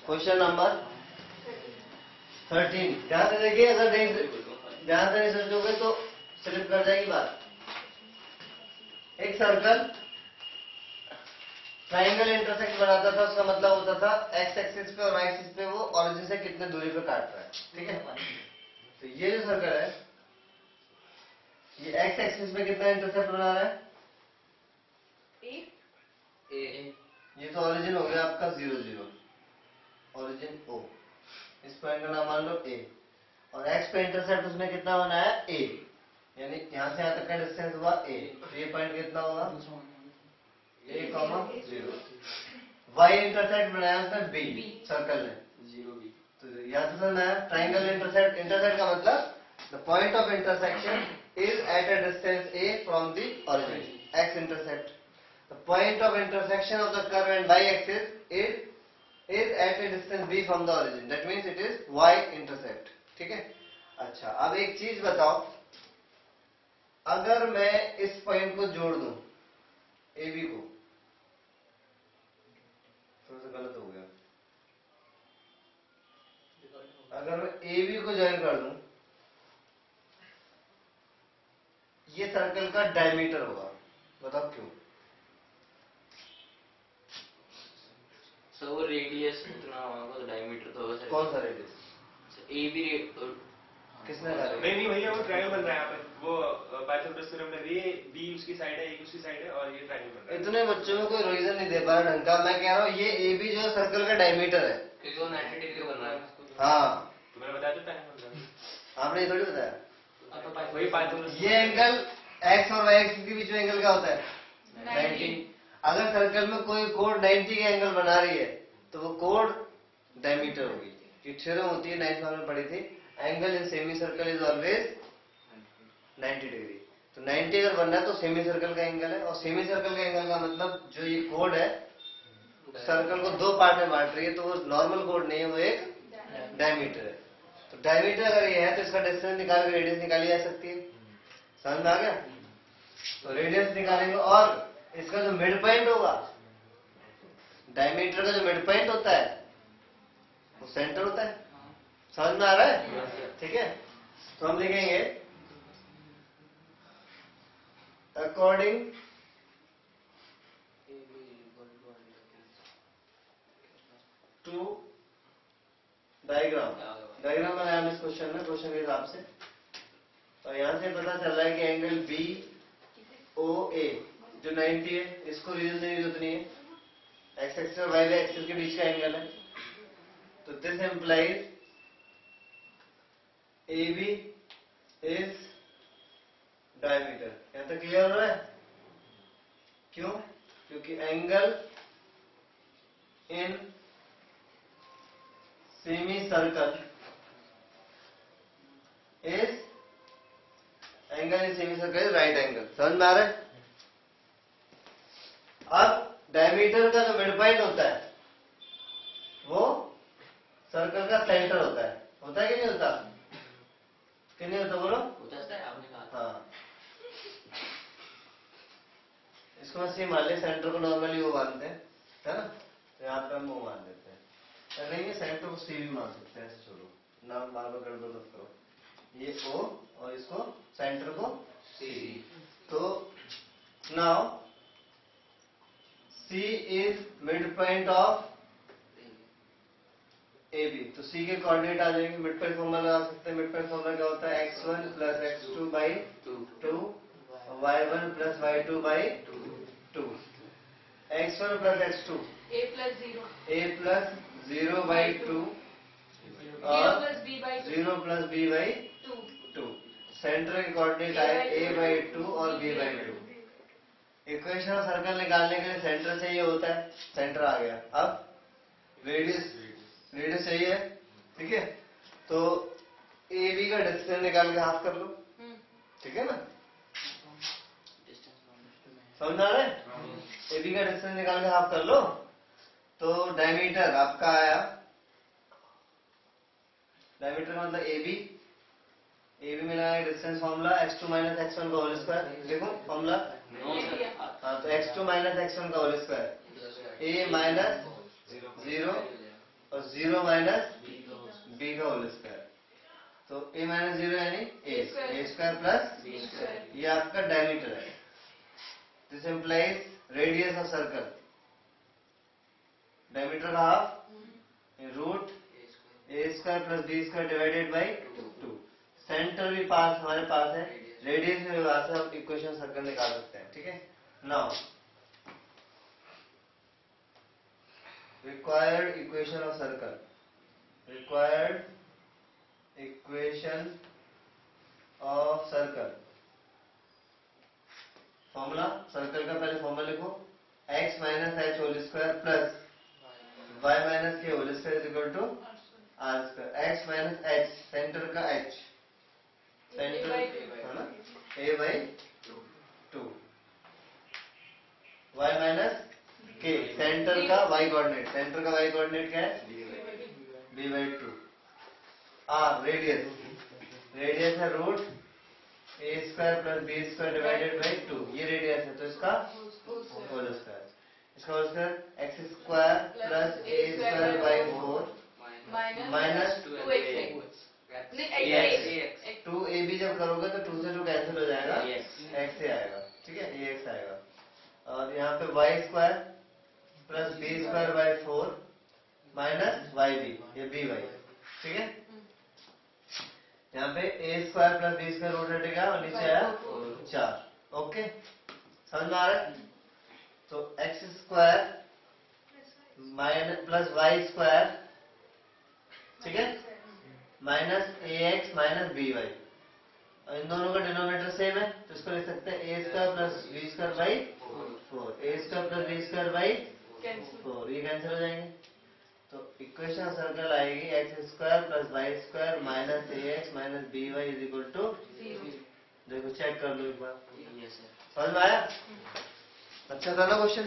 Question number 13। ध्यान से देखिए, अगर ध्यान से नहीं सोचोगे तो स्लिप कर जाएगी बात। एक सर्कल ट्राइंगल इंटरसेक्ट बनाता था, उसका मतलब होता था एक्स एक्सिस पे और वाई एक्सिस पे वो ओरिजिन से कितने दूरी पे काट रहा है। ठीक है, तो ये जो सर्कल है ये एक्स एक्सिस पे कितना इंटरसेप्ट बना रहा है? ए। ये तो ओरिजिन हो गया आपका 0 0, ओरिजिन ओ। इस पॉइंट का नाम मान लो ए, और एक्स पे इंटरसेप्ट उसने कितना बनाया? ए, यानी यहां से यहां तक का डिस्टेंस हुआ ए। तो ये पॉइंट कितना होगा? ए कॉमा 0। वाई इंटरसेप्ट बनाया उसने बी सर्कल ने 0 बी। तो यहां से समझना है ट्राइंगल इंटरसेप्ट, इंटरसेप्ट का मतलब the point of intersection is at a distance A from the origin, X intercept. The point of intersection of the curve and Y axis is at a distance b from the origin, that means it is y intercept। ठीक है, अच्छा अब एक चीज बताओ, अगर मैं इस पॉइंट को जोड़ दूं ए बी को, थोड़ा सा गलत हो गया, अगर मैं ए बी को ज्वाइन कर दूं, ये सर्कल का डायमीटर होगा, बताओ क्यों? सर वो रेडियस उतना होगा तो डायमीटर तो होगा सर। कौन सा रेडियस? ए बी किसने कहा? नहीं भैया, वो ट्रायंगल बन रहा है यहाँ पे, वो पाइथागोरस थ्योरम में ये बी उसकी साइड है, एक उसकी साइड है, और ये ट्रायंगल बन रहा है। इतने बच्चों में कोई रीजन नहीं दे पा रहा ढंग का। मैं कह रहा हूँ ये ए बी जो है सर्कल का डायमीटर है, क्योंकि वो 90 डिग्री बन रहा है। हाँ तो मैंने बताया तो ट्रायंगल। आपने ये थोड़ी बताया। वही पाइथागोरस। ये एंगल एक्स और वाई एक्सिस के बीच में एंगल क्या होता है? 90। अगर सर्कल में कोई कोड 90 का एंगल बना रही है तो वो कोड डायमीटर होगी। ये थ्योरम होती है 9th क्लास में पढ़ी थी, angle in semicircle is always 90 degree. तो 90 अगर बनना है तो सेमी सर्कल का एंगल है, और सेमी सर्कल का एंगल का मतलब जो ये कोड है सर्कल को दो पार्ट में बांट रही है, तो वो नॉर्मल कोड नहीं है, वो एक डायमीटर है। तो डायमीटर अगर ये है तो इसका डिस्टेंस निकाल के रेडियस निकाली जा सकती है। समझ में आ गया? तो रेडियस निकालेंगे, और इसका जो मिड पॉइंट होगा, डायमीटर का जो मिड पॉइंट होता है वो सेंटर होता है। समझ में आ रहा है? ठीक है, तो हम लिखेंगे अकॉर्डिंग टू डायग्राम। डायग्राम बनाया हम इस क्वेश्चन में, क्वेश्चन के हिसाब से। और यहां से पता चल रहा है कि एंगल बी ओ ए जो 90 है, इसको रीजन देने की जरूरत नहीं है, एक्स एक्सिस और वाई एक्सिस के बीच का एंगल है। तो this implies A B is diameter. यहां तक क्लियर हो रहा है? क्यों? क्योंकि angle in semicircle is angle in semicircle is right angle. समझ में आ रहा है? अब डायमीटर का जो मिड पॉइंट होता है वो सर्कल का सेंटर होता है कि नहीं होता? कि नहीं होता? बोलो। होता है आपने कहा। हाँ, इसको मैं सी मान ले, सेंटर को नॉर्मली वो मानते हैं, है ना? तो यहाँ पे हम वो मान देते हैं, नहीं ये सेंटर को सी भी मान सकते हैं, ऐसे छोड़ो, नाम बार बार गड़बड़ मत करो। ये ओ और इसको सेंटर को सी। तो now C is mid point of A B. तो सी के कोऑर्डिनेट आ जाएंगे, मिड पॉइंट फॉर्मूला लगा सकते हैं। मिड पॉइंट फॉर्मूला क्या होता है? x1 plus x2 by 2, y1 plus y2 by 2। x1 plus x2 a plus 0, a plus 0 by 2 और 0 प्लस b बाई 2। सेंटर के कोऑर्डिनेट आए a बाई 2 और b by 2। Equation of circle निकालने के लिए सेंटर चाहिए होता है, सेंटर आ गया। अब रेडियस चाहिए, ठीक है? तो ए बी का डिस्टेंस निकाल के हाफ कर लो, ठीक है ना? समझ आ रहा है? ए बी का डिस्टेंस निकाल के हाफ कर लो, तो डायमीटर आपका आया, डायमीटर का मतलब ए बी मिला है distance formula x2 minus x1 का होल स्क्वायर। देखो फॉर्मूला, हाँ, तो x2 माइनस x1 का होल स्क्वायर, a माइनस 0 और और 0 माइनस बी का होल स्क्वायर। तो a माइनस 0 यानी a स्क्वायर प्लस ये आपका डायमीटर है। This implies radius of circle, diameter का half root a square plus B square divided by 2। Centre भी पास हमारे पास है, रेडियस भी पास है, आप इक्वेशन सर्कल निकाल सकते हैं। ठीक है, now required equation of circle, required equation of circle। Formula circle का पहले फॉर्मूला लिखो, x minus H whole square plus y minus K whole square is equal to R square. x minus H centre का h, centre है ना, a by 2, y minus K centre का y coordinate, centre का y coordinate क्या है b by 2। R radius, radius है root a square plus B square divided by 2, ये radius है तो इसका होल स्क्वायर। इसका whole square X square plus a square by 4 minus 2ab जब करोगे तो 2 से 2 कैंसिल हो जाएगा, x से आएगा। ठीक है, ये x आएगा। और यहाँ पे y square plus B square by 4 minus Y B, ये बी वाई। ठीक है, यहाँ पे a square plus B square root हटेगा और नीचे आया 4। ओके, समझ में आ रहा है? तो X square minus plus Y square, ठीक है, minus A X minus B Y, और इन दोनों का डिनोमिनेटर सेम है तो इसको लिख सकते हैं A square plus B square by 4, A square plus B square by 4, ये कैंसिल हो जाएंगे। तो इक्वेशन सर्कल आएगी X square plus Y square minus A X minus B Y is equal to 0। देखो चेक कर लो एक बार, समझ में आया? अच्छा था ना क्वेश्चन?